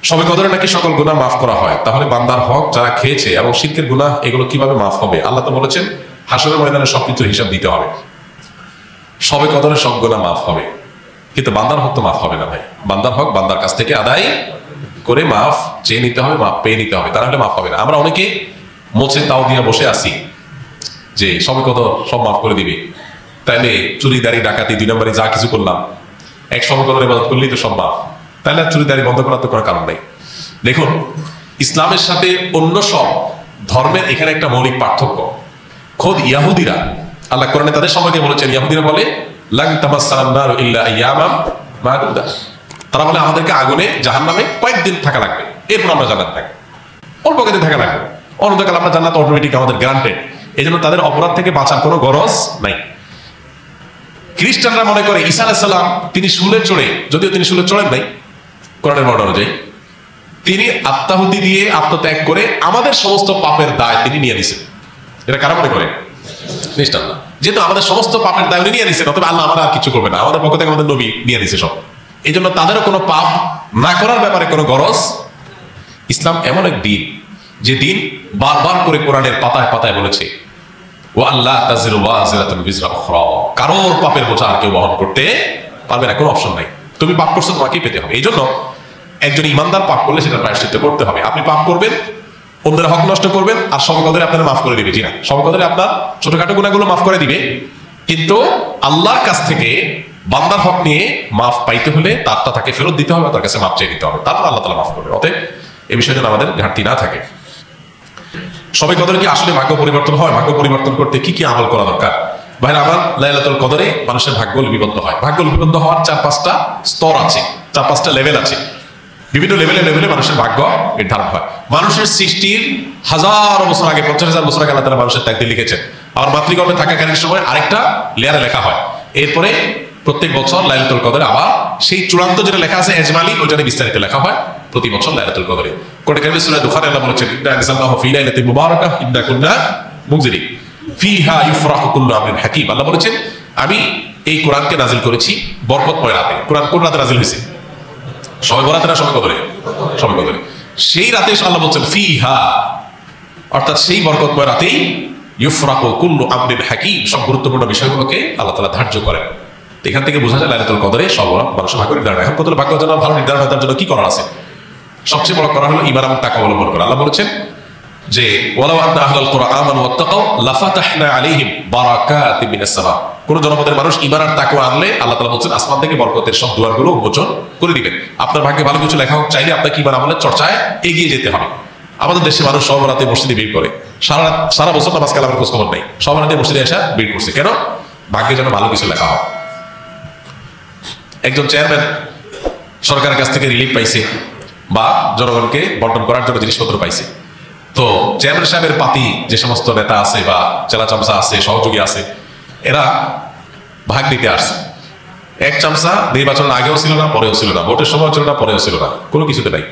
শবে কদরে নাকি সকল গুনাহ মাফ করা হয়, তাহলে বান্দার হক যারা খেয়েছে এবং শিরকের গুনাহ এগুলো কিভাবে মাফ হবে? আল্লাহ তো বলেছেন হাসরের ময়দানে সবকিছুর হিসাব দিতে হবে। শবে কদরে সব গুনাহ মাফ হবে, কিন্তু বান্দার হক তো মাফ হবে না ভাই। বান্দার হক বান্দার কাছ থেকে আদায় করে মাফ চেয়ে নিতে হবে, মাফ পেয়ে নিতে হবে, তাহলে মাফ হবে না। আমরা অনেকে মোছে তাও দিয়ে বসে আছি যে শবে কদর সব মাফ করে দিবে, তাইলে চুরি দাড়ি ডাকাতি 2 নম্বরে যা কিছু করলাম এক শবে কদর ইবাদত করলেই তো সব মাফ, তাহলে চুরি দাড়ি বন্ধ করার তো কোনো কারণ নেই। দেখুন, ইসলামের সাথে অন্য সব ধর্মের এখানে একটা মৌলিক পার্থক্য। খোদ ইয়াহুদিরা, আল্লাহ কোরআনে তাদের সম্পর্কে বলেছেন, ইয়াহুদিরা বলে লান তামাসসানান নারু ইল্লা আইয়ামাম মাদুদা, তারা বলে আমাদেরকে আগুনে জাহান্নামে কয়েকদিন থাকা লাগবে, এরপর আমরা জান্নাতে থাকবো। অল্প কয়েকদিন থাকা লাগবে, অনন্তকাল আমরা জান্নাত অটোমেটিক আমাদের গ্রান্টেড। এই জন্য তাদের অপরাধ থেকে বাঁচার কোনো গরজ নাই। খ্রিস্টানরা মনে করে ঈসা আলাইহিস সালাম তিনি শুলে চড়ে, যদিও তিনি শুলে চড়েন নাই কোরআনের বর্ণনা অনুযায়ী, তিনি আত্মাহুতি দিয়ে আত্মত্যাগ করে আমাদের সমস্ত পাপের দায় তিনি নিয়ে নিছেন। এটা কারা মনে করে? খ্রিস্টানরা। যেহেতু আমাদের সমস্ত পাপের দায় উনি নিয়ে নিছেন, অথবা আল্লাহ আমরা আর কিছু করবে না, আমাদের পক্ষ থেকে আমাদের নবী নিয়ে নিছে সব। এই জন্য তাদেরও কোনো পাপ না করার ব্যাপারে কোনো গরজ। ইসলাম এমন এক দিন, যে দিন বারবার করে কোরআনের পাতায় পাতায় বলেছে কারোর পাপের বোঝা আর কেউ বহন করতে পারবে না, কোনো অপশন নাই। তুমি পাপ করছো, তোমাকেই পেতে হবে। এই জন্য একজন ইমানদার পাপ করলে সেটা প্রায়শ্চিত্ত করতে হবে। আপনি পাপ করবেন, অন্যের হক নষ্ট করবেন, আর শবে কদরে আপনারা মাফ করে দিবে। জি না, শবে কদরে আপনার ছোটখাটো গুনাহগুলো মাফ করে দিবে, কিন্তু আল্লাহর কাছ থেকে বান্দার হক নিয়ে মাফ পাইতে হলে তারটা তাকে ফেরত দিতে হবে, তার কাছে মাফ চেয়ে দিতে হবে, তারপর আল্লাহ তাআলা মাফ করবে। অতএব এই বিষয়ে যেন আমাদের ঘাটতি না থাকে। শবে কদরে কি আসলে ভাগ্য পরিবর্তন হয়? ভাগ্য পরিবর্তন করতে কি কি আমল করা দরকার? ভাইরা আমার, লাইলাতুল কদরে মানুষের ভাগ্য লিপিবদ্ধ হয়। ভাগ্য লিপিবদ্ধ হওয়ার 4-5টা স্তর আছে, 4-5টা লেভেল আছে। বিভিন্ন লেভেলে লেভেলে মানুষের ভাগ্য নির্ধারণ হয়। মানুষের সৃষ্টির হাজার বছর আগে, 50,000 বছর আগে আল্লাহ তাআলা মানুষের তাকদীর লিখেছেন। আর মাতৃগর্ভে থাকাকালীন সময় আরেকটা লেয়ারে লেখা হয়। এরপরে প্রত্যেক বছর লাইলাতুল কদরে আবার সেই চূড়ান্ত যেটা লেখা আছে এজমালি, ওইটা বিস্তারিত লেখা হয় প্রতি বছর লাইলাতুল কদরে। কোরআন কারীমে সূরা দুখানে আল্লাহ বলেছেন, ইন্না আনজালনাহু ফী লাইলাতিন মুবারাকাহ ইন্না কুন্না মুনজিরিন ফীহা ইফরাহু কুল্লু আমরিন হাকীম। আল্লাহ বলেছেন, আমি এই কোরআনকে নাজিল করেছি বরকতময় রাতে। কোরআন কোন রাতে নাজিল হয়েছে? শবে বরাতে না শবে কদরে? শবে কদরে। সেই রাতে আল্লাহ বলছেন ফীহা, অর্থাৎ সেই বরকতময় রাতেই ইফরাহু কুল্লু আমরিন হাকীম, সব গুরুত্বপূর্ণ বিষয়গুলোকে আল্লাহ তাআলা ধার্য করেন। এখান থেকে বোঝা যায় লাইলাতুল কদরে সব মানুষের ভাগ্য নির্ধারণ। এখন কত ভাগ্য যেন ভালো নির্ধারণ হয়, তার জন্য কি করার আছে? সবচেয়ে বড় করা হলো ঈমান এবং তাকওয়া অবলম্বন করা। আল্লাহ বলেছেন যে ওয়ালাউ আন্না আহলাল কুরআন আমানু ওয়াত্তাকাউ লাফাতাহনা আলাইহিম বারাকাতিন মিনাস সামা। কোন জনপদের মানুষ ঈমান আর তাকওয়া আনলে আল্লাহ তাআলা বলেন আসমান থেকে বরকতের সব দুয়ারগুলো উন্মোচন করে দিবেন। আপনার ভাগ্যে ভালো কিছু লেখা হোক, চাইলে আপনাকে ঈমান আমলের চর্চায় এগিয়ে যেতে হবে। আমাদের দেশে মানুষ সব রাতে মসজিদে ভিড় করে, সারা বছর নামাজ কালামের খোঁজ খবর নেই, সব রাতে মসজিদে এসে ভিড় করছে। কেন? ভাগ্যে যেন ভালো কিছু লেখা হয়। একজন চেয়ারম্যান সরকারের কাছ থেকে রিলিফ পাইছে বা জনগণকে বন্টন করার জন্য জিনিসপত্র পাইছে, তো চেয়ারম্যান সাহেবের পাতি যে সমস্ত নেতা আছে বা চেলা চামচা আছে, সহযোগী আছে, এরা ভাগ দিতে আসছে। এক চামচা নির্বাচনের আগেও ছিল না, পরেও ছিল না, ভোটের সময় ছিল না, পরেও ছিল না, কোনো কিছুতে নাই।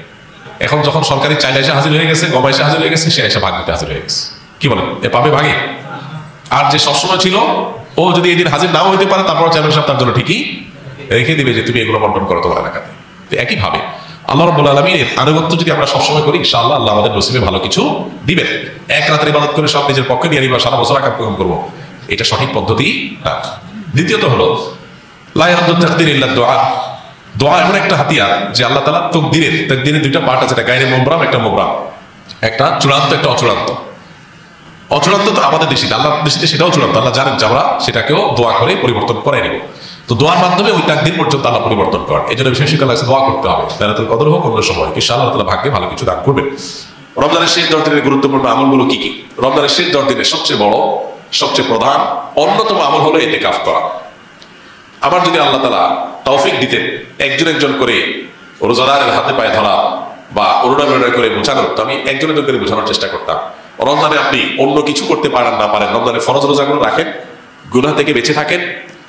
এখন যখন সরকারি চাইলে এসে হাজির হয়ে গেছে, গম এসে হাজির হয়ে গেছে, সে এসে ভাগ দিতে হাজির হয়ে গেছে। কি বলেন, এ পাবে ভাগে? আর যে সবসময় ছিল, ও যদি এদিন হাজির নাও হইতে পারে, তারপর চেয়ারম্যান সাহেব তার জন্য ঠিকই রেখে দিবে যে তুমি এগুলো বন্টন করো তোমার এলাকাতে। একই ভাবে আল্লাহ রাব্বুল আলামিনের আনুগত্য যদি আমরা সবসময় করি, ইনশাআল্লাহ আল্লাহ আমাদের নসিবে ভালো কিছু দিবেন। এক রাতের ইবাদত করে সব নিজের পক্ষে নিয়ে নিবা, সারা বছর আকাম করবো, এটা সঠিক পদ্ধতি না। দ্বিতীয়ত হলো লা ইয়ারদ্দু তাকদীর ইল্লা দুআ। দোয়া এমন একটা হাতিয়ার যে আল্লাহ তাআলা তাকদীরের 2টা পার্ট আছে, একটা গায়রে মুবরাম, একটা মুবরাম, একটা চূড়ান্ত, একটা অচূড়ান্ত। অচূড়ান্ত তো আমাদের দৃষ্টিতে, আল্লাহর দৃষ্টিতে সেটাও চূড়ান্ত। আল্লাহ জানেন যে আমরা সেটাকেও দোয়া করে পরিবর্তন করে নেব। তো দোয়ার মাধ্যমে ওই তাকদীর পর্যন্ত আল্লাহ পরিবর্তন করেন। এই জন্য বিশেষ করে দোয়া করতে হবে। লাইলাতুল কদর হোক অন্য সময়, ইনশাআল্লাহ আল্লাহ তাআলা ভাগ্যে ভালো কিছু দান করবেন। রমজানের শেষ 10 দিনের গুরুত্বপূর্ণ আমলগুলো কি কি? রমজানের শেষ 10 দিনের সবচেয়ে বড়, সবচেয়ে প্রধান, অন্যতম আমল হলো ইতিকাফ করা। আমার যদি আল্লাহ তাআলা তৌফিক দিতেন একজন একজন করে রোজাদারের হাতে পায়ে ধরা বা অনুনয় করে বোঝানোর, তো আমি একজন একজন করে বোঝানোর চেষ্টা করতাম। রমজানে আপনি অন্য কিছু করতে পারেন না পারেন, রমজানে ফরজ রোজাগুলো রাখেন, গুনাহ থেকে বেঁচে থাকেন,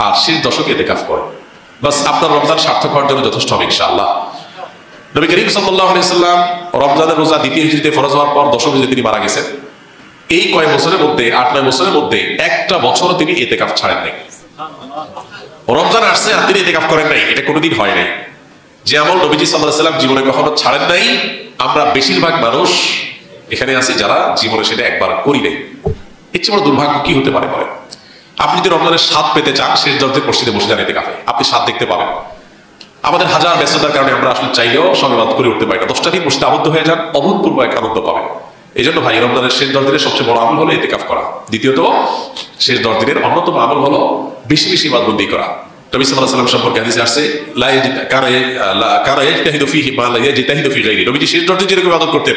আর শেষ দশকে ইতিকাফ করেন। বাস আপনার রমজান সার্থক হওয়ার জন্য যথেষ্ট হবে ইনশাআল্লাহ। নবী করিম সাল্লাল্লাহু আলাইহি সাল্লাম রমজানের রোজা দ্বিতীয় হিজরিতে ফরজ হওয়ার পর দশম হিজরিতে তিনি মারা গেছেন। এই কয়েক বছরের মধ্যে, 8-9 বছরের মধ্যে একটা বছরও তিনি ইতিকাফ ছাড়েন নাই। রমজান আসছে আর তিনি ইতিকাফ করেন নাই, এটা কোনোদিন হয় নাই। যে আমল নবীজি সাল্লাল্লাহু আলাইহি ওয়াসাল্লাম জীবনে কখনো ছাড়েন নাই, আমরা বেশিরভাগ মানুষ এখানে আছি যারা জীবনে সেটা একবার করি নাই। এর চেয়ে বড় দুর্ভাগ্য কি হতে পারে বলেন? আপনি যদি রমজানের স্বাদ পেতে চান, শেষ দরজে মসজিদে বসে যান ইতিকাফে, আপনি স্বাদ দেখতে পাবেন। আমাদের হাজার ব্যস্ততার কারণে আমরা আসলে চাইলেও সমাবাদ করে উঠতে পারি না। 10টা দিন মসজিদে আবদ্ধ হয়ে যান, অভূতপূর্ব এক আনন্দ পাবেন। এই জন্য ভাই, রমজানের শেষ 10 দিনের সবচেয়ে বড় আমল হলো ইতিকাফ করা। দ্বিতীয়ত, শেষ 10 দিনের অন্যতম আমল হলো বেশি বেশি ইবাদতবন্দি করা। নবী সাল্লাল্লাহু আলাইহি ওয়াসাল্লাম সম্পর্কে হাদিসে আসছে, কানা ইয়াজতাহিদু ফীহি মা লা ইয়াজতাহিদু ফী গায়রি। নবীজি শেষ 10 দিন যেরকম ইবাদত করতেন,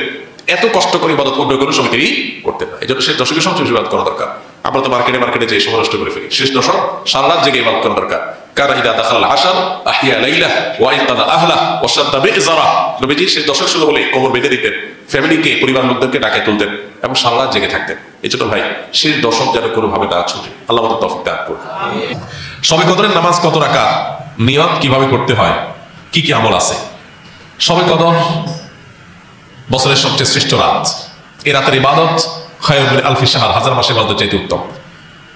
এত কষ্ট করে ইবাদত অন্য কোনো সময় তিনি করতেন না। এই জন্য শেষ দশকে সবচেয়ে বেশি ইবাদত করা দরকার। আমরা তো মার্কেটে যে সময় নষ্ট করে ফেলি। শেষ দশক সারা রাত জেগে ইবাদত করা দরকার। কানা ইযা দাখালাল আশর আহইয়া লাইলা ওয়া আইকাযা আহলা ওয়া শাদ্দা বি'যারা। নবীজি শেষ দশক শুরু হলে কোমর বেঁধে দিতেন, ফ্যামিলিকে, পরিবার লোকদেরকে ডাকে তুলতেন এবং সারা রাত জেগে থাকতেন। এই জন্য ভাই, শেষ দশক যেন কোনোভাবে না ছুটে। আল্লাহ আমাদের তৌফিক দান করুন। শবে কদরের নামাজ কত রাকাত, নিয়ত কিভাবে করতে হয়, কি কি আমল আছে? শবে কদর বছরের সবচেয়ে শ্রেষ্ঠ রাত। এই রাতের ইবাদত খায়রুম মিন আলফি শাহর, হাজার মাসের ইবাদত চাইতে উত্তম।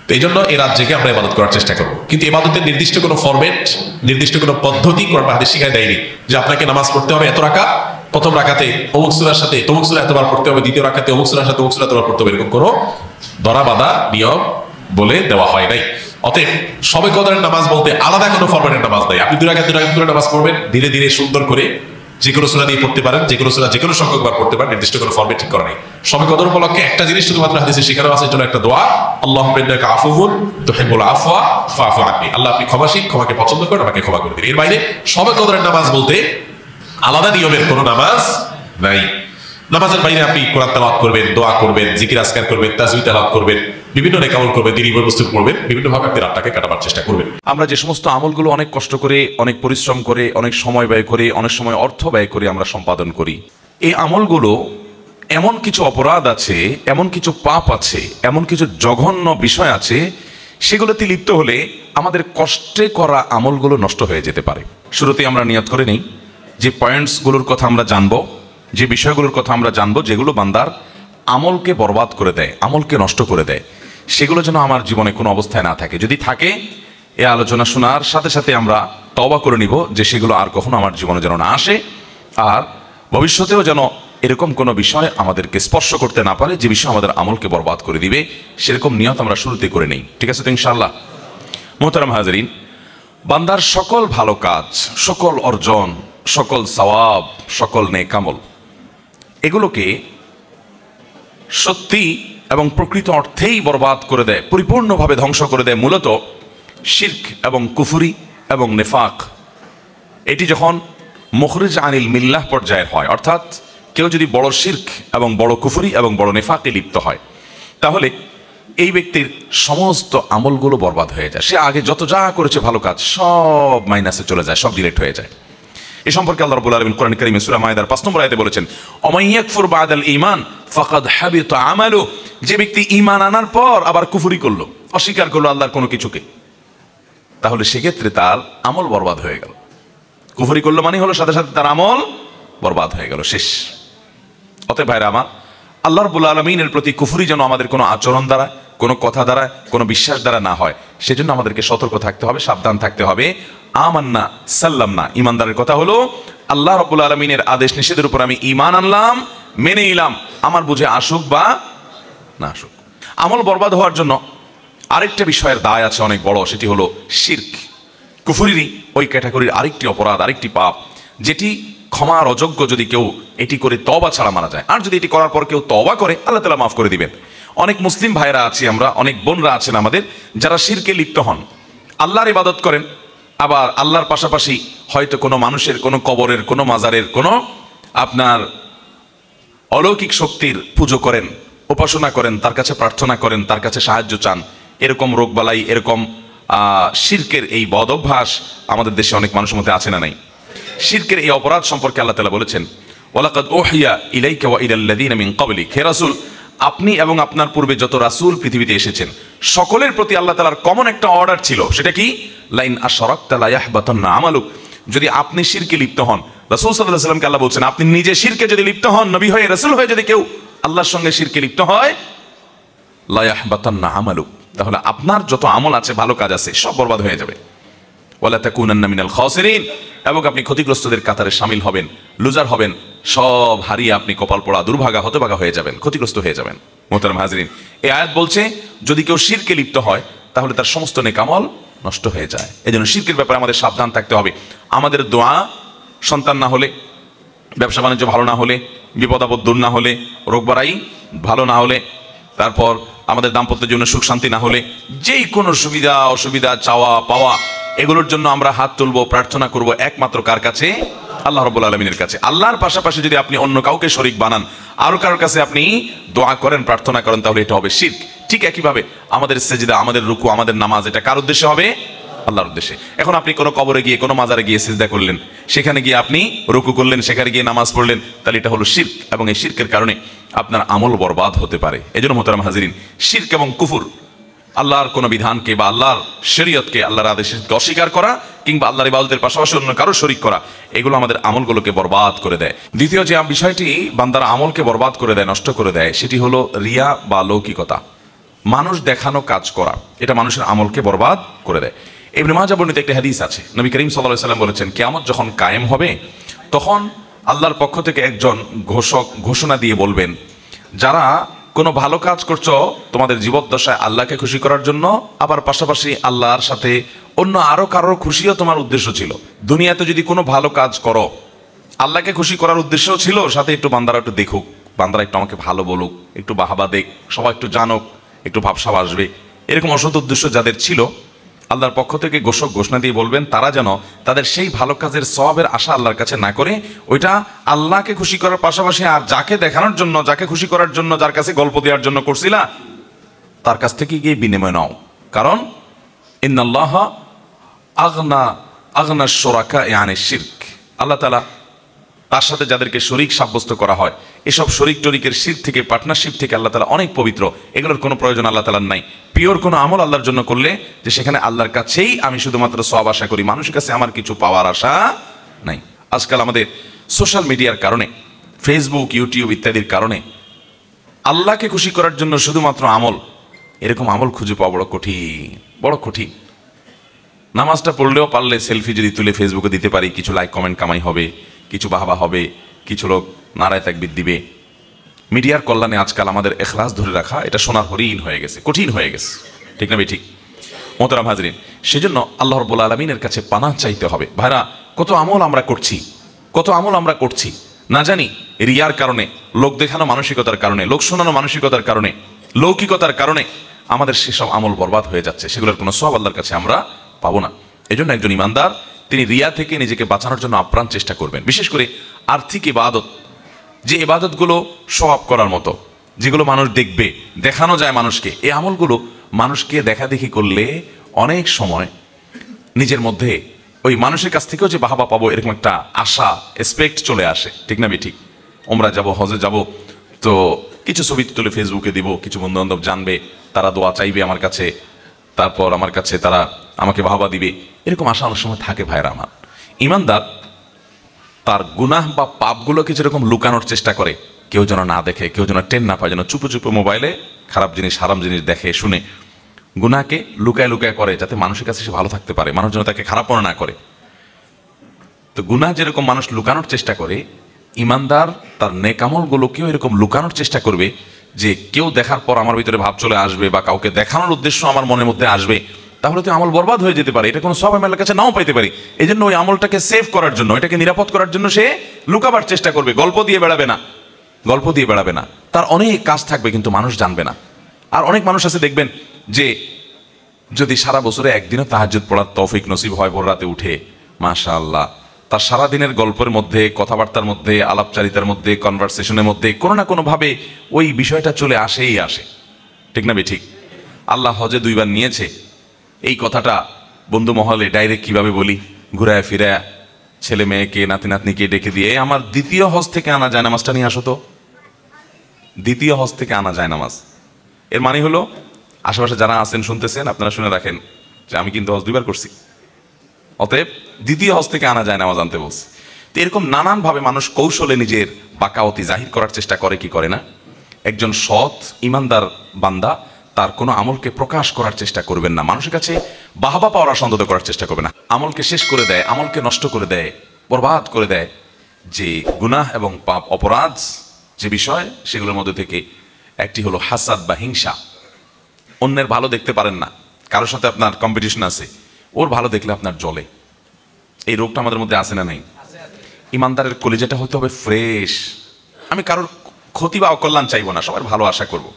তো এই জন্য এই রাত জেগে আমরা ইবাদত করার চেষ্টা করবো। কিন্তু ইবাদতের নির্দিষ্ট কোনো ফরম্যাট, নির্দিষ্ট কোনো পদ্ধতি কোরআন হাদিস শিখায় দেয়নি যে আপনাকে নামাজ পড়তে হবে এত রাকাত, প্রথম রাকাতে অমুক সূরার সাথে তমুক সূরা এতবার পড়তে হবে, দ্বিতীয় রাকাতে অমুক সূরার সাথে অমুক সূরা এতবার পড়তে হবে, এরকম কোনো ধরা বাঁধা নিয়ম বলে দেওয়া হয় নাই। অতএব শবে কদরের নামাজ বলতে আলাদা কোনো ফরম্যাটের নামাজ নাই। আপনি 2 রাকাত করে নামাজ পড়বেন, ধীরে ধীরে সুন্দর করে যে কোনো সূরা দিয়ে পড়তে পারেন, যে কোনো সূরা যে কোনো সংখ্যকবার পড়তে পারেন, নির্দিষ্ট কোনো ফরম্যাট ঠিক করা নেই। শবে কদর উপলক্ষে একটা জিনিস শুধুমাত্র হাদিসে শেখানো আছে, জন্য একটা দোয়া, আল্লাহুম্মা ইন্নাকা আফুউন তুহিব্বুল আফওয়া ফাআফু আন্নি। আল্লাহ, আপনি ক্ষমাশীল, ক্ষমাকে পছন্দ করেন, আমাকে ক্ষমা করে দিন। এর বাইরে শবে কদরের নামাজ বলতে আলাদা নিয়মের কোনো নামাজ নাই। নামাজের বাইরে আপনি কোরআন তেলাওয়াত করবেন, দোয়া করবেন, জিকির আজকার করবেন, তাসবিহ তেলাওয়াত করবেন, বিভিন্ন নেক আমল করবেন, দিনী বস্তু পড়বেন, বিভিন্নভাবে আপনি রাতটাকে কাটাবার চেষ্টা করবেন। আমরা যে সমস্ত আমলগুলো অনেক কষ্ট করে, অনেক পরিশ্রম করে, অনেক সময় ব্যয় করে, অনেক সময় অর্থ ব্যয় করে আমরা সম্পাদন করি, এই আমলগুলো এমন কিছু অপরাধ আছে, এমন কিছু পাপ আছে, এমন কিছু জঘন্য বিষয় আছে, সেগুলোতে লিপ্ত হলে আমাদের কষ্টে করা আমলগুলো নষ্ট হয়ে যেতে পারে। শুরুতেই আমরা নিয়ত করে নিই যে পয়েন্টসগুলোর কথা আমরা জানবো, যে বিষয়গুলোর কথা আমরা জানবো, যেগুলো বান্দার আমলকে বরবাদ করে দেয়, আমলকে নষ্ট করে দেয়, সেগুলো যেন আমার জীবনে কোনো অবস্থায় না থাকে। যদি থাকে, এই আলোচনা শোনার সাথে সাথে আমরা তওবা করে নিব যে সেগুলো আর কখনো আমার জীবনে যেন না আসে, আর ভবিষ্যতেও যেন এরকম কোনো বিষয় আমাদেরকে স্পর্শ করতে না পারে যে বিষয় আমাদের আমলকে বরবাদ করে দিবে। সেরকম নিয়ত আমরা শুরুতে করে নেই, ঠিক আছে তো ইনশাআল্লাহ? মোহতারাম হাজরিন, বান্দার সকল ভালো কাজ, সকল অর্জন, সকল সওয়াব, সকল নেক আমল, এগুলোকে সত্যি এবং প্রকৃত অর্থেই বরবাদ করে দেয়, পরিপূর্ণভাবে ধ্বংস করে দেয় মূলত শিরক এবং কুফরি এবং নেফাক। এটি যখন মুখরিজ আনিল মিল্লাহ পর্যায়ের হয়, অর্থাৎ কেউ যদি বড় শিরক এবং বড় কুফরি এবং বড় নেফাকে লিপ্ত হয়, তাহলে এই ব্যক্তির সমস্ত আমলগুলো বরবাদ হয়ে যায়। সে আগে যত যা করেছে ভালো কাজ, সব মাইনাসে চলে যায়, সব ডিলেট হয়ে যায়। এ সম্পর্কে আল্লাহ রাব্বুল আলামিন কোরআন কারীমে সূরা মায়েদার 5 নম্বর আয়াতে বলেছেন, ওমান ইয়াকফুর বাদাল ঈমান ফাকাদ হাবিতা আমালু। যে ব্যক্তি ঈমান আনার পর আবার কুফরি করলো, অস্বীকার করলো আল্লাহর কোনো কিছুকে, তাহলে সেক্ষেত্রে তার আমল বরবাদ হয়ে গেল। কুফরি করলো মানে হলো সাথে সাথে তার আমল বরবাদ হয়ে গেল, শেষ। অতএব ভাইরা আমার, আল্লাহ রাব্বুল আলামিনের প্রতি কুফরি যেন আমাদের কোনো আচরণ দ্বারা, কোনো কথা দ্বারা, কোনো বিশ্বাস দ্বারা না হয়, সেজন্য আমাদেরকে সতর্ক থাকতে হবে, সাবধান থাকতে হবে। আমান্না সাল্লামনা, ইমানদারের কথা হলো আল্লাহ রাব্বুল আলামিনের আদেশ নিষেধের উপর আমি ঈমান আনলাম, মেনে নিলাম, আমার বুঝে আসুক বা না আসুক। আমল বরবাদ হওয়ার জন্য আরেকটা বিষয়ের দায় আছে অনেক বড়, সেটি হলো শিরক। কুফরিরই ওই ক্যাটাগরির আরেকটি অপরাধ, আরেকটি পাপ, যেটি ক্ষমার অযোগ্য যদি কেউ এটি করে তওবা ছাড়া মারা যায়। আর যদি এটি করার পর কেউ তওবা করে, আল্লাহ তাআলা মাফ করে দিবেন। অনেক মুসলিম ভাইরা আছি আমরা, অনেক বোনরা আছেন আমাদের, যারা শিরকে লিপ্ত হন, আল্লাহর ইবাদত করেন, আবার আল্লাহর পাশাপাশি হয়তো কোনো মানুষের, কোনো কবরের, কোনো মাজারের, কোনো আপনার অলৌকিক শক্তির পুজো করেন, উপাসনা করেন, তার কাছে প্রার্থনা করেন, তার কাছে সাহায্য চান। এরকম রোগবালাই, এরকম শিরকের এই বদ অভ্যাস আমাদের দেশে অনেক মানুষের মধ্যে আছে না নাই? শিরকের এই অপরাধ সম্পর্কে আল্লাহ তাআলা বলেছেন, ওয়ালাকাদ উহিয়া ইলাইকা ওয়া ইলাল্লাযীনা মিন ক্বাবলিক। হে রাসূল, আপনি এবং আপনার পূর্বে যত রাসূল পৃথিবীতে এসেছেন, সকলের প্রতি আল্লাহ তাআলার কমন একটা অর্ডার ছিল। সেটা কি? লাইন আশরাকতা লা ইয়াহবাতান্না আমালুক। যদি আপনি শিরকে লিপ্ত হন, রাসূল সাল্লাল্লাহু আলাইহি ওয়াসাল্লামকে আল্লাহ বলছেন, আপনি নিজে শিরকে যদি লিপ্ত হন, নবী হয়ে, রাসূল হয়ে যদি কেউ আল্লাহর সঙ্গে শিরকে লিপ্ত হয়, লা ইয়াহবাতান্না আমালুক, তাহলে আপনার যত আমল আছে, ভালো কাজ আছে, সব বরবাদ হয়ে যাবে। ওয়ালা তাকুনান্না মিনাল খাসিরিন, এবং আপনি ক্ষতিগ্রস্তদের কাতারে শামিল হবেন, লুজার হবেন, সব হারিয়ে আপনি কপাল পোড়া দুর্ভাগা হতভাগা হয়ে যাবেন, ক্ষতিগ্রস্ত হয়ে যাবেন। মোহতারাম হাজরিন, এই আয়াত বলছে যদি কেউ শিরকে লিপ্ত হয় তাহলে তার সমস্ত নেক আমল নষ্ট হয়ে যায়। এই জন্য শিরকের ব্যাপারে আমাদের সাবধান থাকতে হবে। আমাদের দোয়া, সন্তান না হলে, ব্যবসা বাণিজ্য ভালো না হলে, বিপদ আপদ দূর না হলে, রোগবারাই ভালো না হলে, তারপর আমাদের দাম্পত্য জীবনে সুখ শান্তি না হলে, যেই কোনো সুবিধা অসুবিধা চাওয়া পাওয়া, এগুলোর জন্য আমরা হাত তুলবো, প্রার্থনা করব একমাত্র কার কাছে? আল্লাহ রাব্বুল আলামিনের কাছে। আল্লাহর পাশাপাশি যদি আপনি অন্য কাউকে শরীক বানান, আরো কারোর কাছে আপনি দোয়া করেন, প্রার্থনা করেন, তাহলে এটা হবে শিরক। ঠিক একইভাবে আমাদের সেজদা, আমাদের রুকু, আমাদের নামাজ, এটা কার উদ্দেশ্যে হবে? আল্লাহর উদ্দেশ্যে। এখন আপনি কোনো কবরে গিয়ে, কোনো মাজারে গিয়ে সিজদা করলেন, সেখানে গিয়ে আপনি রুকু করলেন, সেখানে গিয়ে নামাজ পড়লেন, তাহলে এটা হলো শিরক, এবং এই শিরকের কারণে আপনার আমল বরবাদ হতে পারে। এজন্য মোহতারাম হাজিরিন, শিরক এবং কুফর, আল্লাহর কোনো বিধানকে বা আল্লাহর শরীয়তকে, আল্লাহর আদেশকে অস্বীকার করা, কিংবা আল্লাহর ইবাদতের পাশাপাশি অন্য কারো শরীক করা, এগুলো আমাদের আমলগুলোকে বরবাদ করে দেয়। দ্বিতীয় যে বিষয়টি বান্দার আমলকে বরবাদ করে দেয়, নষ্ট করে দেয়, সেটি হলো রিয়া বা লৌকিকতা, মানুষ দেখানো কাজ করা। এটা মানুষের আমলকে বরবাদ করে দেয়। ইবনে মাজাহ বর্ণিত একটি হাদিস আছে, নবী করিম সাল্লাল্লাহু আলাইহি ওয়াসাল্লাম বলেছেন, কিয়ামত যখন কায়েম হবে তখন আল্লাহর পক্ষ থেকে একজন ঘোষক ঘোষণা দিয়ে বলবেন, যারা কোনো ভালো কাজ করছো তোমাদের জীবদ্দশায় আল্লাহকে খুশি করার জন্য, আবার পাশাপাশি আল্লাহর সাথে অন্য আরো কারোর খুশিও তোমার উদ্দেশ্য ছিল। দুনিয়াতে যদি কোনো ভালো কাজ করো, আল্লাহকে খুশি করার উদ্দেশ্যও ছিল, সাথে একটু বান্দারা একটু দেখুক, বান্দারা একটু আমাকে ভালো বলুক, একটু বাহাবা দেখ, সবাই একটু জানুক, একটু ভাবসাব আসবে, এরকম অসৎ উদ্দেশ্য যাদের ছিল, আল্লাহর পক্ষ থেকে ঘোষক ঘোষণা দিয়ে বলবেন, তারা যেন তাদের সেই ভালো কাজের সওয়াবের আশা আল্লাহর কাছে না করে, ওইটা আল্লাহকে খুশি করার পাশাপাশি আর যাকে দেখানোর জন্য, যাকে খুশি করার জন্য, যার কাছে গল্প দেওয়ার জন্য করছিলা, তার কাছ থেকে গিয়ে বিনিময় নাও। কারণ ইন্নাল্লাহা আগনা শুরাকা আনিশ শিরক, আল্লাহ তাআলা তার সাথে যাদেরকে শরীক সাব্যস্ত করা হয়, এসব শরীক টরিকের শিরক থেকে, পার্টনারশিপ থেকে আল্লাহ তাআলা অনেক পবিত্র। এগুলোর কোনো প্রয়োজন আল্লাহ তাআলার নাই। পিওর কোনো আমল আল্লাহর জন্য করলে, যে সেখানে আল্লাহর কাছেই আমি শুধুমাত্র সওয়াব আশা করি, মানুষের কাছে আমার কিছু পাওয়ার আশা নাই। আজকাল আমাদের সোশ্যাল মিডিয়ার কারণে, ফেসবুক, ইউটিউব ইত্যাদির কারণে আল্লাহকে খুশি করার জন্য শুধুমাত্র আমল, এরকম আমল খুঁজে পাওয়া বড় কঠিন, বড় কঠিন। নামাজটা পড়লেও পারলে সেলফি যদি তুলে ফেসবুকে দিতে পারি, কিছু লাইক কমেন্ট কামাই হবে, কিছু বাহবা হবে, কিছু লোক নারায় তাকবীর দিবে। মিডিয়ার কল্যাণে আজকাল আমাদের ইখলাস ধরে রাখা, এটা সোনার হরিণ হয়ে গেছে, কঠিন হয়ে গেছে। ঠিক না ভাই? ঠিক। মোহতারাম হাজরিন, সেজন্য আল্লাহ রাব্বুল আলামিনের কাছে পানাহ চাইতে হবে। ভাইরা, কত আমল আমরা করছি, কত আমল আমরা করছি না জানি, রিয়ার কারণে, লোক দেখানো মানসিকতার কারণে, লোক শোনানো মানসিকতার কারণে, লৌকিকতার কারণে আমাদের সেসব আমল বরবাদ হয়ে যাচ্ছে। সেগুলোর কোনো সওয়াব আল্লাহর কাছে আমরা পাবো না। এজন্য একজন ইমানদার তিনি রিয়া থেকে নিজেকে বাঁচানোর জন্য আপ্রাণ চেষ্টা করবেন। বিশেষ করে আর্থিক ইবাদত, যে ইবাদতগুলো সওয়াব করার মতো, যেগুলো মানুষ দেখবে, দেখানো যায় মানুষকে, এই আমলগুলো মানুষকে দেখা দেখি করলে অনেক সময় নিজের মধ্যে ওই মানুষের কাছ থেকেও যে বাহবা পাবো, এরকম একটা আশা, এক্সপেক্ট চলে আসে। ঠিক না? ঠিক। ওমরা যাব, হজে যাব, তো কিছু ছবি তুলে ফেসবুকে দিব, কিছু বন্ধু বান্ধব জানবে, তারা দোয়া চাইবে আমার কাছে, তারপর আমার কাছে তারা আমাকে বাহবা দিবে, এরকম আশা অনেক সময় থাকে। ভাইরা আমার, ইমানদার তার গুনাহ বা পাপগুলোকে যেরকম লুকানোর চেষ্টা করে, কেউ যেন না দেখে, কেউ যেন টেন না পায়, যেন চুপে চুপে মোবাইলে খারাপ জিনিস, হারাম জিনিস দেখে শুনে, গুনাহকে লুকায় লুকায় করে, যাতে মানুষের কাছে সে ভালো থাকতে পারে, মানুষ যেন তাকে খারাপ মনে না করে। তো গুনাহ যেরকম মানুষ লুকানোর চেষ্টা করে, ইমানদার তার নেক আমলগুলোকেও এরকম লুকানোর চেষ্টা করবে, যে কেউ দেখার পর আমার ভিতরে ভাব চলে আসবে, বা কাউকে দেখানোর উদ্দেশ্য আমার মনের মধ্যে আসবে, তাহলে তো আমল বরবাদ হয়ে যেতে পারে, এটা কোনো সওয়াব আমার কাছে নাও পাইতে পারি। এই জন্য ওই আমলটাকে সেভ করার জন্য, এটাকে নিরাপদ করার জন্য সে লুকাবার চেষ্টা করবে, গল্প দিয়ে বেড়াবে না, গল্প দিয়ে বেড়াবে না। তার অনেক কাজ থাকবে কিন্তু মানুষ জানবে না। আর অনেক মানুষ আছে দেখবেন যে যদি সারা বছরে একদিনও তাহাজ্জুদ পড়ার তৌফিক নসিব হয়, ভোর রাতে উঠে, মাশাআল্লাহ, তার সারাদিনের গল্পের মধ্যে, কথাবার্তার মধ্যে, আলাপচারিতার মধ্যে, কনভারসেশনের মধ্যে কোনো না কোনোভাবে ওই বিষয়টা চলে আসেই আসে। ঠিক না? ঠিক। আল্লাহ হজে 2 বার নিয়েছে, এই কথাটা বন্ধু মহলে ডাইরেক্ট কিভাবে বলি, ঘুরায় ফিরায় ছেলে মেয়েকে, নাতি নাতনিকে ডেকে দিয়ে, আমার দ্বিতীয় হজ থেকে আনা যায় নামাজটা নিয়ে আসো তো, দ্বিতীয় হজ থেকে আনা যায় নামাজ। এর মানে হলো, আশেপাশে যারা আছেন শুনতেছেন, আপনারা শুনে রাখেন যে আমি কিন্তু হজ 2 বার করছি, অতএব দ্বিতীয় হজ থেকে আনা যায় নামাজ আনতে বলছি। তো এরকম নানানভাবে মানুষ কৌশলে নিজের বাকাওয়াতি জাহির করার চেষ্টা করে, কি করে না? একজন সৎ ইমানদার বান্দা তার কোনো আমলকে প্রকাশ করার চেষ্টা করবেন না, মানুষের কাছে বাহবা পাওয়ার সন্দেহ করার চেষ্টা করবেন না। আমলকে শেষ করে দেয়, আমলকে নষ্ট করে দেয়, বরবাদ করে দেয় যে গুনাহ এবং পাপ অপরাধ যে বিষয়, সেগুলোর মধ্যে থেকে একটি হলো হাসাদ বা হিংসা। অন্যের ভালো দেখতে পারেন না, কারোর সাথে আপনার কম্পিটিশন আছে, ওর ভালো দেখলে আপনার জ্বলে। এই রোগটা আমাদের মধ্যে আছে না নাই? ইমানদারের কলিজাটা হতে হবে ফ্রেশ। আমি কারোর ক্ষতি বা অকল্যাণ চাইবো না, সবার ভালো আশা করব।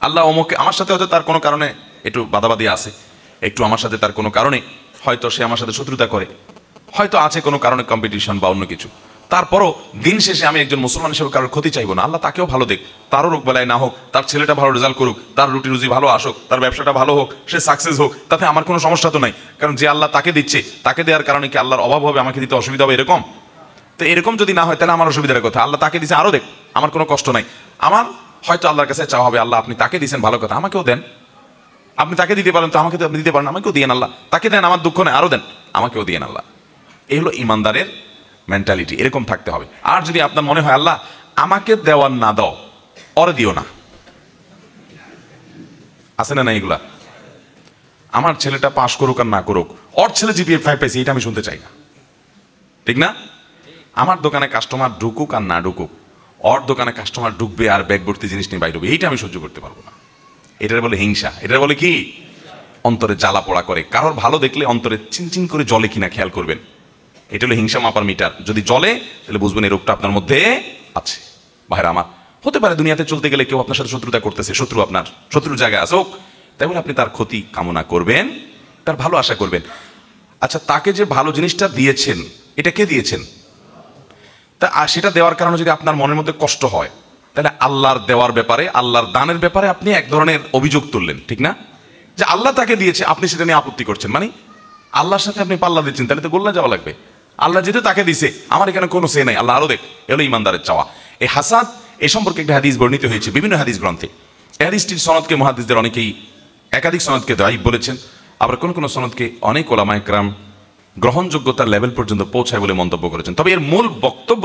আল্লাহ অমুকে আমার সাথে হয়তো তার কোনো কারণে একটু বাদাবাদি আছে, একটু আমার সাথে তার কোনো কারণে হয়তো সে আমার সাথে শত্রুতা করে, হয়তো আছে কোনো কারণে কম্পিটিশন বা অন্য কিছু, তারপরও দিন শেষে আমি একজন মুসলমান হিসেবে কারোর ক্ষতি চাইবো না। আল্লাহ তাকেও ভালো দেখ, তারও রোগ বেলায় না হোক, তার ছেলেটা ভালো রেজাল্ট করুক, তার রুটি রুজি ভালো আসুক, তার ব্যবসাটা ভালো হোক, সে সাকসেস হোক, তাতে আমার কোনো সমস্যা তো নাই। কারণ যে আল্লাহ তাকে দিচ্ছে, তাকে দেওয়ার কারণে কি আল্লাহর অভাব হবে, আমাকে দিতে অসুবিধা হবে এরকম? তো এরকম যদি না হয় তাহলে আমার অসুবিধার কথা। আল্লাহ তাকে দিচ্ছে, আরও দেখ, আমার কোনো কষ্ট নাই। আমার হয়তো আল্লাহর কাছে চাওয়া হবে, আল্লাহ আপনি তাকে দিয়েছেন ভালো কথা, আমাকেও দেন। আপনি তাকে দিতে পারেন তো আমাকে তো আপনি দিতে পারেন, আমাকেও দিয়েন আল্লাহ। তাকে দেন, আমার দুঃখ নেই, আরও দেন, আমাকেও দিয়েন আল্লাহ। এই হলো ইমানদারের মেন্টালিটি, এরকম থাকতে হবে। আর যদি আপনার মনে হয় আল্লাহ আমাকে দেওয়ার না দাও, ওরে দিও না, আছে না না এগুলা? আমার ছেলেটা পাস করুক আর না করুক, ওর ছেলে জিপিএ 5 পাইছে, এটা আমি শুনতে চাই না, ঠিক না? আমার দোকানে কাস্টমার ঢুকুক আর না ঢুকুক, ওর দোকানে কাস্টমার ঢুকবে আর ব্যাগ ভর্তি জিনিস নিয়ে বাইরে হবে, এইটা আমি সহ্য করতে পারবো না। এটার বলে হিংসা, এটার বলে কি? অন্তরে জ্বালা পোড়া করে। কারোর ভালো দেখলে অন্তরে চিনচিন করে জলে কিনা খেয়াল করবেন, এটা হলো হিংসা মাপার মিটার। যদি জলে তাহলে বুঝবেন এই রোগটা আপনার মধ্যে আছে। ভাইরা আমার, হতে পারে দুনিয়াতে চলতে গেলে কেউ আপনার সাথে শত্রুতা করতেছে, শত্রু আপনার শত্রুর জায়গায় আসুক, তাই বলে আপনি তার ক্ষতি কামনা করবেন, তার ভালো আশা করবেন। আচ্ছা, তাকে যে ভালো জিনিসটা দিয়েছেন, এটা কে দিয়েছেন? তা সেটা দেওয়ার কারণে যদি আপনার মনের মধ্যে কষ্ট হয়, তাহলে আল্লাহর দেওয়ার ব্যাপারে, আল্লাহর দানের ব্যাপারে আপনি এক ধরনের অভিযোগ তুললেন, ঠিক না? যে আল্লাহ তাকে দিয়েছে, আপনি সেটা নিয়ে আপত্তি করছেন, মানে আল্লাহর সাথে আপনি পাল্লা দিচ্ছেন, তাহলে তো গোল্লা যাওয়া লাগবে। আল্লাহ যেহেতু তাকে দিছে, আমার এখানে কোনো সে নাই, আল্লাহ আরো দেখ। এগুলো ইমানদারের চাওয়া। এই হাসাদ, এ সম্পর্কে একটা হাদিস বর্ণিত হয়েছে বিভিন্ন হাদিস গ্রন্থে। এই হাদিসটির সনদকে মুহাদ্দিসদের অনেকেই একাধিক সনদকে দায়ী বলেছেন, আবার কোন কোন সনদকে অনেক ওলামা ইকরাম গ্রহণযোগ্যতার লেভেল পর্যন্ত পৌঁছায় বলে মন্তব্য করেছেন। তবে এর মূল বক্তব্য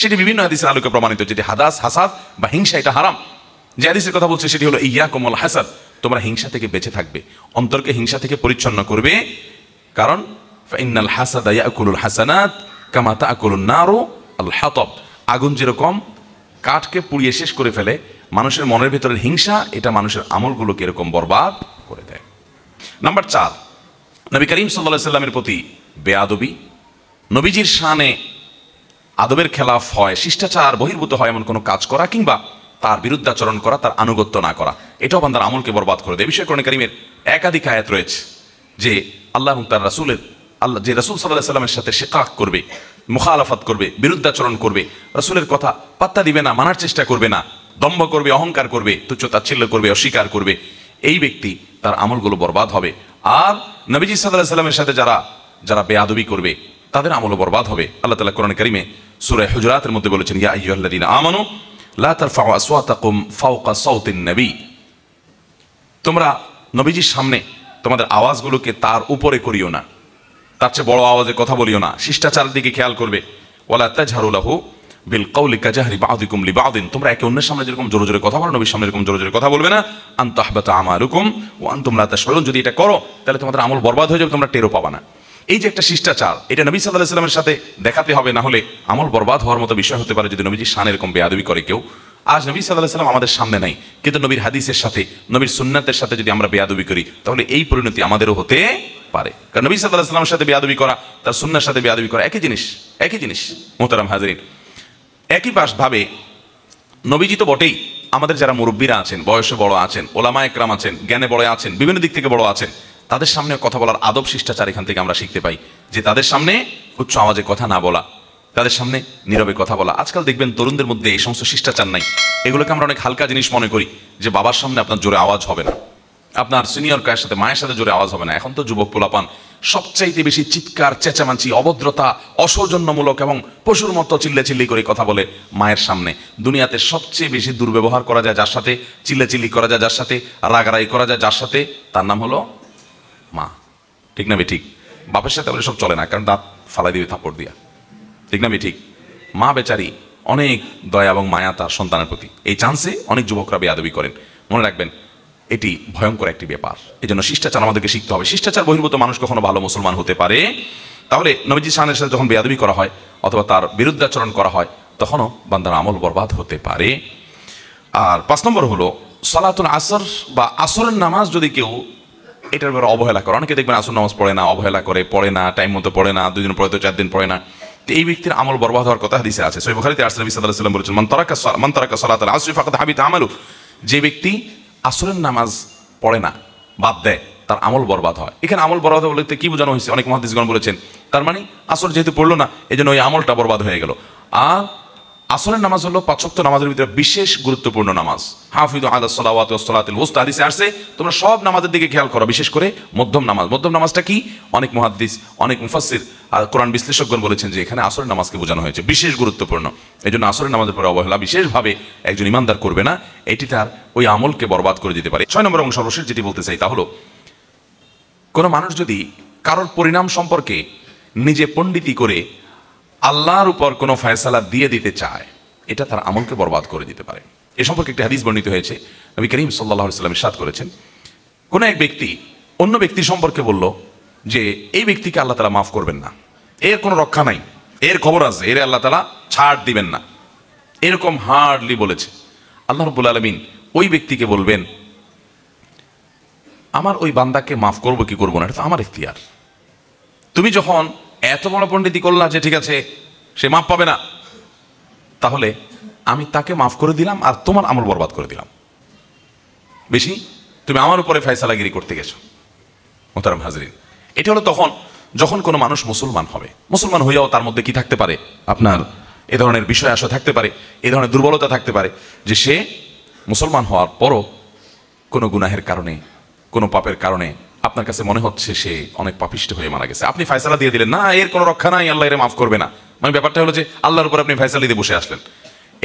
সেটি বিভিন্ন হাদিসের আলোকে প্রমাণিত, যেটি হাসাদ বা হিংসা এটা হারাম। যে হাদিসের কথা বলছে সেটি হলো ইয়াকুমুল হাসাদ, তোমরা হিংসা থেকে বেঁচে থাকবে, অন্তরকে হিংসা থেকে পরিচ্ছন্ন করবে। কারণ ফাইন্নাল হাসাদা ইয়াকুলুল হাসানাত কামা তাকুলুন নারু আল হাতাব, আগুন যেরকম কাঠকে পুড়িয়ে শেষ করে ফেলে, মানুষের মনের ভিতরের হিংসা এটা মানুষের আমলগুলোকে এরকম বরবাদ করে দেয়। নাম্বার 4, নবী করিম সাল্লাল্লাহু আলাইহি সাল্লামের প্রতি বেয়াদবি, নবীজির শানে আদবের খেলাফ হয়, শিষ্টাচার বহির্ভূত হয় এমন কোনো কাজ করা কিংবা তার বিরুদ্ধাচরণ করা, তার আনুগত্য না করা, এটাও বান্দার আমলকে বরবাদ করে দেয়। বিষয় কোরআন কারীমের একাধিক আয়াত রয়েছে যে আল্লাহ এবং তার রাসূলের, আল্লাহ যে রাসূল সাল্লাল্লাহু আলাইহি সাল্লামের সাথে শিকাক করবে, মুখালাফাত করবে, বিরুদ্ধাচরণ করবে, রাসূলের কথা পাত্তা দিবে না, মানার চেষ্টা করবে না, দম্ভ করবে, অহংকার করবে, তুচ্ছ-তাচ্ছিল্য করবে, অস্বীকার করবে, এই ব্যক্তি তার আমলগুলো বরবাদ হবে। আর নবীজি সাল্লাল্লাহু আলাইহি সাল্লামের সাথে যারা বেয়াদবি করবে তাদের আমলও বরবাদ হবে। আল্লাহ তাআলা কোরআন কারীমে সূরা হুজুরাতের মধ্যে বলেছেন, ইয়া আইয়ুহাল্লাযীনা আমানু লা তারফাউ আসওয়াতাকুম ফাওকা সাওতিন নবী, তোমরা নবীজির সামনে তোমাদের আওয়াজগুলোকে তার উপরে করিও না, তার চেয়ে বড় আওয়াজে কথা বলিও না, শিষ্টাচারের দিকে খেয়াল করবে। ওয়ালা তাজহারু লাহু বিল কওলি কাজাহরি বা'দিকুম লিবা'দিন, তোমরা একে অন্যের সামনে যেরকম জোরে জোরে কথা বলো, নবীর সামনে এরকম জোরে জোরে কথা বলবে না। আন তাহবাতা আমালুকুম ওয়া আনতুম লা তাশউরুন, যদি এটা করো তাহলে তোমাদের আমল বরবাদ হয়ে যাবে, তোমরা টেরও পাবা না। এই যে একটা শিষ্টাচার, এটা নবী সাল্লাল্লাহু আলাইহি সাল্লামের সাথে দেখাতে হবে, না হলে আমল বরবাদ হওয়ার মতো বিষয় হতে পারে যদি নবীজির শানে এরকম বেয়াদবি করে কেউ। আজ নবী সাল্লাল্লাহু আলাইহি সাল্লাম আমাদের সামনে নাই, কিন্তু নবীর হাদিসের সাথে, নবীর সুন্নাতের সাথে যদি আমরা বেয়াদবি করি, তাহলে এই পরিণতি আমাদেরও হতে পারে। কারণ নবী সাল্লাল্লাহু আলাইহি সাল্লামের সাথে বেয়াদবি করা, তার সুন্নাহর সাথে বেয়াদবি করা একই জিনিস। মুহতারাম হাজিরিন, একই ভাবে নবীজি তো বটেই, আমাদের যারা মুরব্বীরা আছেন, বয়সে বড় আছেন, ওলামা একরাম আছেন, জ্ঞানে বড় আছেন, বিভিন্ন দিক থেকে বড় আছেন, তাদের সামনে কথা বলার আদব শিষ্টাচার এখান থেকে আমরা শিখতে পাই, যে তাদের সামনে উচ্চ আওয়াজে কথা না বলা, তাদের সামনে নীরবে কথা বলা। আজকাল দেখবেন তরুণদের মধ্যে এই সমস্ত শিষ্টাচার নাই, এগুলোকে আমরা অনেক হালকা জিনিস মনে করি, যে বাবার সামনে আপনার জোরে আওয়াজ হবে না, আপনার সিনিয়র কায়ের সাথে, মায়ের সাথে জোরে আওয়াজ হবে না। এখন তো যুবক পোলাপান সবচাইতে বেশি চিৎকার, চেঁচামেচি, অভদ্রতা, অসৌজন্যমূলক এবং পশুর মতো চিল্লাচিল্লি করে কথা বলে মায়ের সামনে। দুনিয়াতে সবচেয়ে বেশি দুর্ব্যবহার করা যায় যার সাথে, চিল্লাচিল্লি করা যায় যার সাথে, রাগারাগি করা যায় যার সাথে, তার নাম হলো মা। ঠিক না ঠিক? বাপের সাথে বলে সব চলে না, কারণ দাঁত ফালাই দিবে থাপড় দিয়া। ঠিক না ঠিক? মা বেচারি অনেক দয়া এবং মায়া তার সন্তানের প্রতি, এই চান্সে অনেক যুবকরা বেয়াদবি করেন। মনে রাখবেন, এটি ভয়ঙ্কর একটি ব্যাপার। এই জন্য শিষ্টাচার আমাদেরকে শিখতে হবে। শিষ্টাচার বহির্ভূত মানুষ কখনো ভালো মুসলমান হতে পারে? তাহলে নবীজি শানের সাথে যখন বেয়াদবি করা হয় অথবা তার বিরুদ্ধাচরণ করা হয় তখনও বান্দার আমল বরবাদ হতে পারে। আর 5 নম্বর হলো সালাতুল আসর বা আসরের নামাজ যদি কেউ এটার ব্যাপারে অবহেলা করে। অনেকে দেখবেন আসর নামাজ পড়ে না, অবহেলা করে, পড়ে না, টাইম মতো পড়ে না, 2 দিন পড়ে তো 4 দিন পড়ে না। তো এই ব্যক্তির আমল বরবাদ হওয়ার কথা হাদিসে আছে। সহিহ বুখারীতে নবী সাল্লাল্লাহু আলাইহি ওয়াসাল্লাম বলেছেন, মান তারাকা সালাতাল আসর ফাকাদ হাবিতা আমালু। যে ব্যক্তি আসরের নামাজ পড়ে না, বাদ দেয়, তার আমল বরবাদ হয়। এখানে আমল বরবাদ বলতে কি বোঝানো হয়েছে? অনেক মুহাদ্দিসগণ বলেছেন তার মানে আসর যেহেতু পড়লো না এজন্য ওই আমলটা বরবাদ হয়ে গেল। আর আসরের নামাজ হলো 5 ওয়াক্ত নামাজের ভিতরে বিশেষ গুরুত্বপূর্ণ নামাজ। হাফিজু আলাস সালাওয়াতি ওয়াস সালাতিল উসতা হাদিসে আসছে তোমরা সব নামাজের দিকে খেয়াল করো, বিশেষ করে মধ্যম নামাজ। মধ্যম নামাজটা কি? অনেক মুহাদ্দিস, অনেক মুফাসসির আর কোরআন বিশ্লেষকগণ বলেছেন যে এখানে আসরের নামাজকে বোঝানো হয়েছে, বিশেষ গুরুত্বপূর্ণ। এজন্য আসরের নামাজের পরে অবহেলা বিশেষভাবে একজন ইমানদার করবে না, এটি তার ওই আমলকে বরবাদ করে দিতে পারে। 6 নম্বর এবং সর্বশেষ যেটি বলতে চাই তা হলো কোনো মানুষ যদি কারোর পরিণাম সম্পর্কে নিজে পণ্ডিতি করে আল্লাহর উপর কোনো ফয়সালা দিয়ে দিতে চায়, এটা তার আমলকে বরবাদ করে দিতে পারে। এ সম্পর্কে একটি হাদিস বর্ণিত হয়েছে। নবী করিম সাল্লাল্লাহু আলাইহি ওয়াসাল্লাম ইরশাদ করেছেন, কোন এক ব্যক্তি অন্য ব্যক্তি সম্পর্কে বলল যে এই ব্যক্তিকে আল্লাহ তাআলা মাফ করবেন না, এর কোনো রক্ষা নাই, এর খবর আছে, এর আল্লাহ তাআলা ছাড় দিবেন না, এরকম হার্ডলি বলেছে। আল্লাহ রাব্বুল আলামিন ওই ব্যক্তিকে বলবেন, আমার ওই বান্দাকে মাফ করবো কি করবো না এটা তো আমার ইখতিয়ার। তুমি যখন এত বড় পণ্ডিতি করলা যে ঠিক আছে সে মাফ পাবে না, তাহলে আমি তাকে মাফ করে দিলাম আর তোমার আমল বরবাদ করে দিলাম। বেশি তুমি আমার উপরে ফয়সালাগিরি করতে গেছো। মোহতারাম হাজরিন, এটা হলো তখন যখন কোনো মানুষ মুসলমান হবে। মুসলমান হইয়াও তার মধ্যে কি থাকতে পারে? আপনার এ ধরনের বিষয় আশা থাকতে পারে, এ ধরনের দুর্বলতা থাকতে পারে যে সে মুসলমান হওয়ার পরও কোনো গুনাহের কারণে, কোনো পাপের কারণে আপনার কাছে মনে হচ্ছে সে অনেক পাপিষ্ট হয়ে মারা গেছে। আপনি ফয়সালা দিয়ে দিলেন, না এর কোনো রক্ষা নাই, আল্লাহ এর মাফ করবে না। মানে ব্যাপারটা হলো যে আল্লাহর উপর আপনি ফয়সালা দিয়ে বসে আসলেন।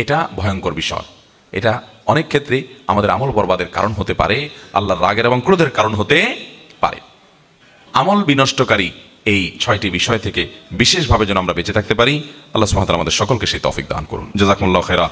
এটা ভয়ঙ্কর বিষয়। এটা অনেক ক্ষেত্রে আমাদের আমল বরবাদের কারণ হতে পারে, আল্লাহর রাগের এবং ক্রোধের কারণ হতে পারে। আমল বিনষ্টকারী এই 6টি বিষয় থেকে বিশেষভাবে যেন আমরা বেঁচে থাকতে পারি, আল্লাহ সুবহানাহু ওয়া তাআলা আমাদের সকলকে সেই তৌফিক দান করুন। জাযাকুমুল্লাহু খায়রা।